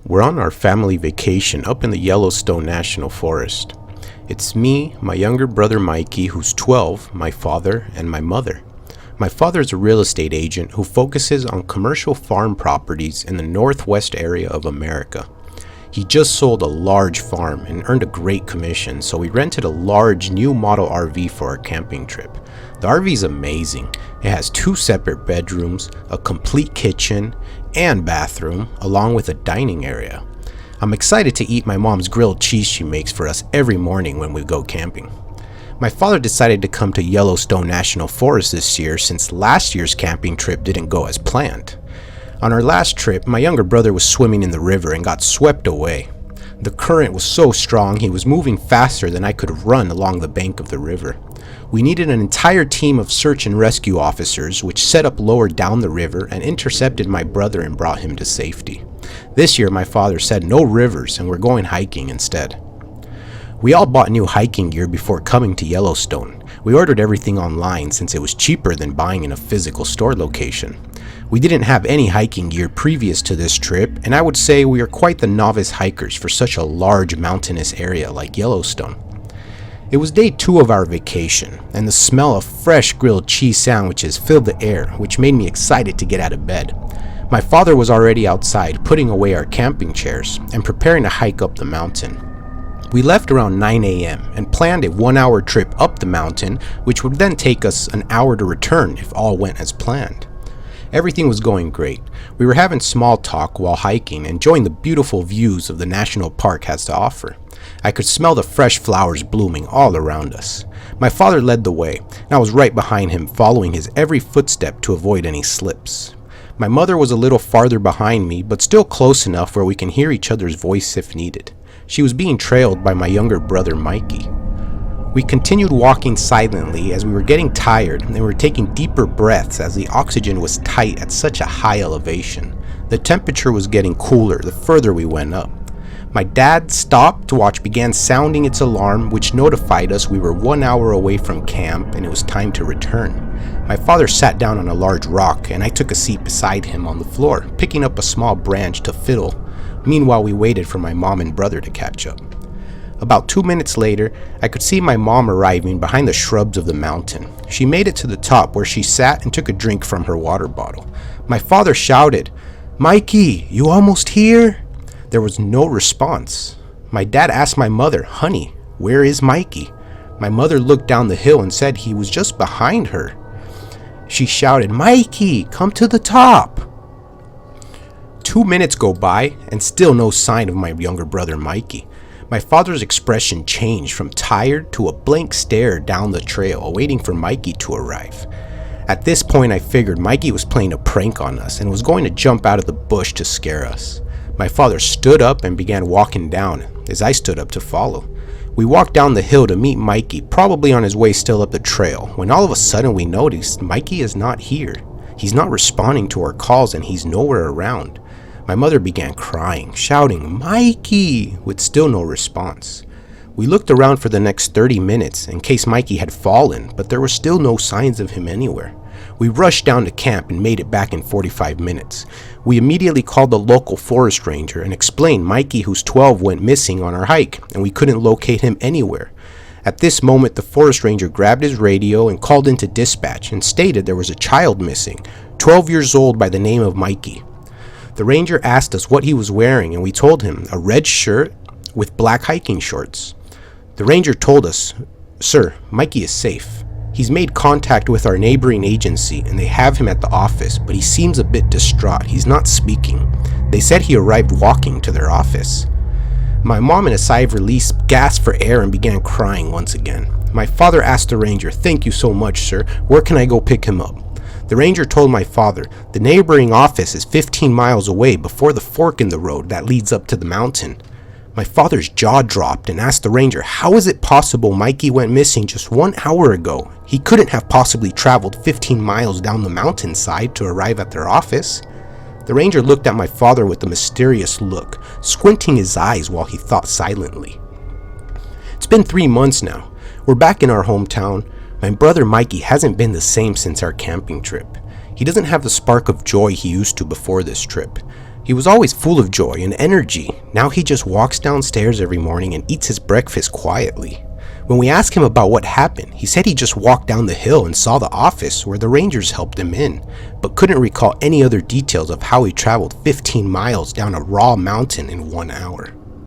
We're on our family vacation up in the Yellowstone National Forest. It's me, my younger brother Mikey, who's 12, my father, and my mother. My father is a real estate agent who focuses on commercial farm properties in the northwest area of America. He just sold a large farm and earned a great commission, so we rented a large new model RV for our camping trip. The RV is amazing. It has 2 separate bedrooms, a complete kitchen and bathroom, along with a dining area. I'm excited to eat my mom's grilled cheese she makes for us every morning when we go camping. My father decided to come to Yellowstone National Forest this year since last year's camping trip didn't go as planned. On our last trip, my younger brother was swimming in the river and got swept away. The current was so strong he was moving faster than I could run along the bank of the river. We needed an entire team of search and rescue officers, which set up lower down the river and intercepted my brother and brought him to safety. This year my father said no rivers and we're going hiking instead. We all bought new hiking gear before coming to Yellowstone. We ordered everything online since it was cheaper than buying in a physical store location. We didn't have any hiking gear previous to this trip, and I would say we are quite the novice hikers for such a large mountainous area like Yellowstone. It was day 2 of our vacation, and the smell of fresh grilled cheese sandwiches filled the air, which made me excited to get out of bed. My father was already outside putting away our camping chairs and preparing to hike up the mountain. We left around 9 a.m. and planned a 1-hour trip up the mountain, which would then take us an hour to return if all went as planned. Everything was going great. We were having small talk while hiking, enjoying the beautiful views of the national park has to offer. I could smell the fresh flowers blooming all around us. My father led the way, and I was right behind him, following his every footstep to avoid any slips. My mother was a little farther behind me, but still close enough where we can hear each other's voice if needed. She was being trailed by my younger brother Mikey. We continued walking silently as we were getting tired and we were taking deeper breaths as the oxygen was tight at such a high elevation. The temperature was getting cooler the further we went up. My dad's stop-to-watch began sounding its alarm, which notified us we were 1 hour away from camp and it was time to return. My father sat down on a large rock and I took a seat beside him on the floor, picking up a small branch to fiddle. Meanwhile, we waited for my mom and brother to catch up. About 2 minutes later, I could see my mom arriving behind the shrubs of the mountain. She made it to the top where she sat and took a drink from her water bottle. My father shouted, "Mikey, you almost here?" There was no response. My dad asked my mother, "Honey, where is Mikey?" My mother looked down the hill and said he was just behind her. She shouted, "Mikey, come to the top." 2 minutes go by and still no sign of my younger brother Mikey. My father's expression changed from tired to a blank stare down the trail, waiting for Mikey to arrive. At this point I figured Mikey was playing a prank on us and was going to jump out of the bush to scare us. My father stood up and began walking down as I stood up to follow. We walked down the hill to meet Mikey, probably on his way still up the trail, when all of a sudden we noticed Mikey is not here. He's not responding to our calls and he's nowhere around. My mother began crying, shouting, "Mikey!" with still no response. We looked around for the next 30 minutes in case Mikey had fallen, but there were still no signs of him anywhere. We rushed down to camp and made it back in 45 minutes. We immediately called the local forest ranger and explained Mikey, who's 12, went missing on our hike and we couldn't locate him anywhere. At this moment, the forest ranger grabbed his radio and called into dispatch and stated there was a child missing, 12 years old, by the name of Mikey. The ranger asked us what he was wearing and we told him a red shirt with black hiking shorts. The ranger told us, "Sir, Mikey is safe. He's made contact with our neighboring agency and they have him at the office, but he seems a bit distraught. He's not speaking. They said he arrived walking to their office." My mom, in a sigh of release, gasped for air and began crying once again. My father asked the ranger, "Thank you so much, sir. Where can I go pick him up?" The ranger told my father, "The neighboring office is 15 miles away before the fork in the road that leads up to the mountain." My father's jaw dropped and asked the ranger, "How is it possible Mikey went missing just 1 hour ago? He couldn't have possibly traveled 15 miles down the mountainside to arrive at their office." The ranger looked at my father with a mysterious look, squinting his eyes while he thought silently. It's been 3 months now. We're back in our hometown. My brother Mikey hasn't been the same since our camping trip. He doesn't have the spark of joy he used to before this trip. He was always full of joy and energy. Now he just walks downstairs every morning and eats his breakfast quietly. When we asked him about what happened, he said he just walked down the hill and saw the office where the Rangers helped him in, but couldn't recall any other details of how he traveled 15 miles down a raw mountain in 1 hour.